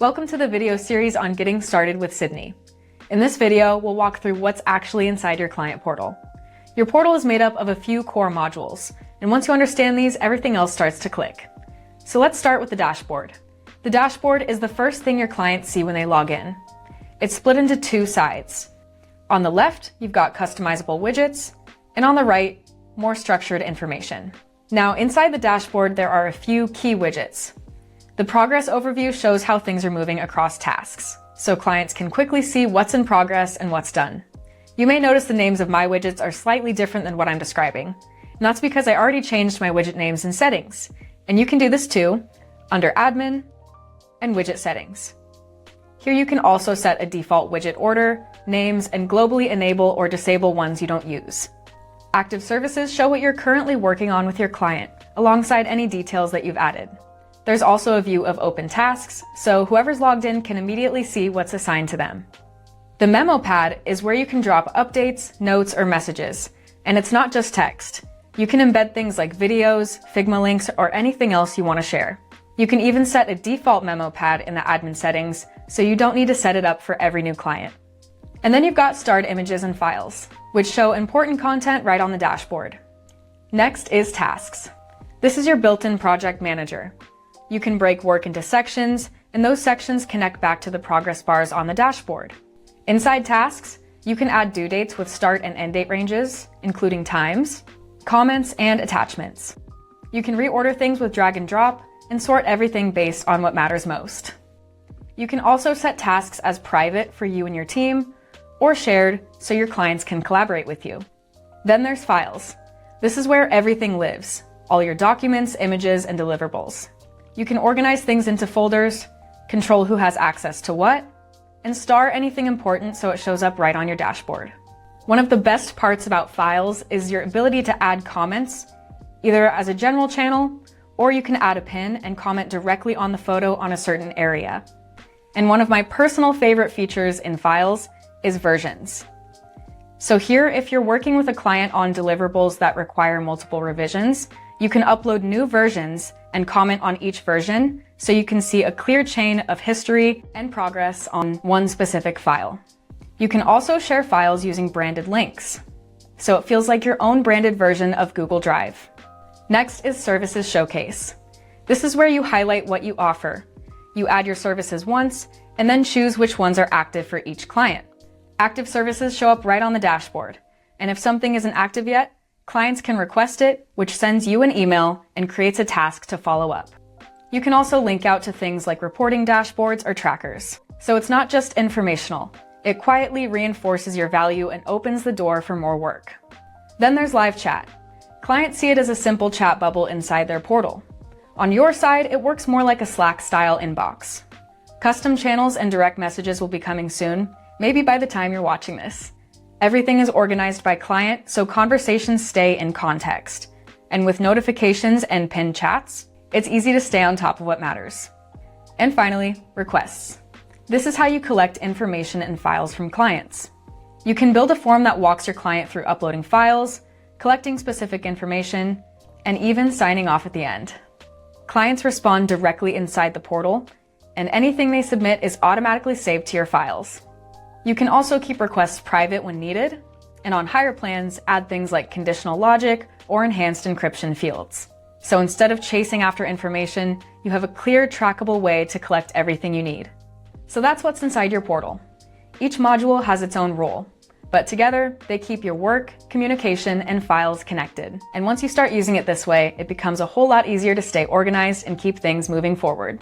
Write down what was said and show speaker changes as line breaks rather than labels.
Welcome to the video series on getting started with Sydnee. In this video, we'll walk through what's actually inside your client portal. Your portal is made up of a few core modules, and once you understand these, everything else starts to click. So let's start with the dashboard. The dashboard is the first thing your clients see when they log in. It's split into two sides. On the left, you've got customizable widgets, and on the right, more structured information. Now, inside the dashboard, there are a few key widgets. The progress overview shows how things are moving across tasks, so clients can quickly see what's in progress and what's done. You may notice the names of my widgets are slightly different than what I'm describing, and that's because I already changed my widget names in settings, and you can do this too, under Admin and Widget Settings. Here you can also set a default widget order, names, and globally enable or disable ones you don't use. Active services show what you're currently working on with your client, alongside any details that you've added. There's also a view of open tasks, so whoever's logged in can immediately see what's assigned to them. The Memo Pad is where you can drop updates, notes, or messages, and it's not just text. You can embed things like videos, Figma links, or anything else you want to share. You can even set a default Memo Pad in the admin settings, so you don't need to set it up for every new client. And then you've got starred images and files, which show important content right on the dashboard. Next is tasks. This is your built-in project manager. You can break work into sections, and those sections connect back to the progress bars on the dashboard. Inside tasks, you can add due dates with start and end date ranges, including times, comments, and attachments. You can reorder things with drag and drop, and sort everything based on what matters most. You can also set tasks as private for you and your team, or shared so your clients can collaborate with you. Then there's files. This is where everything lives, all your documents, images, and deliverables. You can organize things into folders, control who has access to what, and star anything important so it shows up right on your dashboard. One of the best parts about files is your ability to add comments, either as a general channel, or you can add a pin and comment directly on the photo on a certain area. And one of my personal favorite features in files is versions. So here, if you're working with a client on deliverables that require multiple revisions, you can upload new versions and comment on each version so you can see a clear chain of history and progress on one specific file. You can also share files using branded links, so it feels like your own branded version of Google Drive. Next is Services Showcase. This is where you highlight what you offer. You add your services once and then choose which ones are active for each client. Active services show up right on the dashboard, and if something isn't active yet, clients can request it, which sends you an email and creates a task to follow up. You can also link out to things like reporting dashboards or trackers. So it's not just informational. It quietly reinforces your value and opens the door for more work. Then there's live chat. Clients see it as a simple chat bubble inside their portal. On your side, it works more like a Slack-style inbox. Custom channels and direct messages will be coming soon, maybe by the time you're watching this. Everything is organized by client, so conversations stay in context. And with notifications and pinned chats, it's easy to stay on top of what matters. And finally, requests. This is how you collect information and files from clients. You can build a form that walks your client through uploading files, collecting specific information, and even signing off at the end. Clients respond directly inside the portal, and anything they submit is automatically saved to your files. You can also keep requests private when needed, and on higher plans, add things like conditional logic or enhanced encryption fields. So instead of chasing after information, you have a clear, trackable way to collect everything you need. So that's what's inside your portal. Each module has its own role, but together, they keep your work, communication, and files connected. And once you start using it this way, it becomes a whole lot easier to stay organized and keep things moving forward.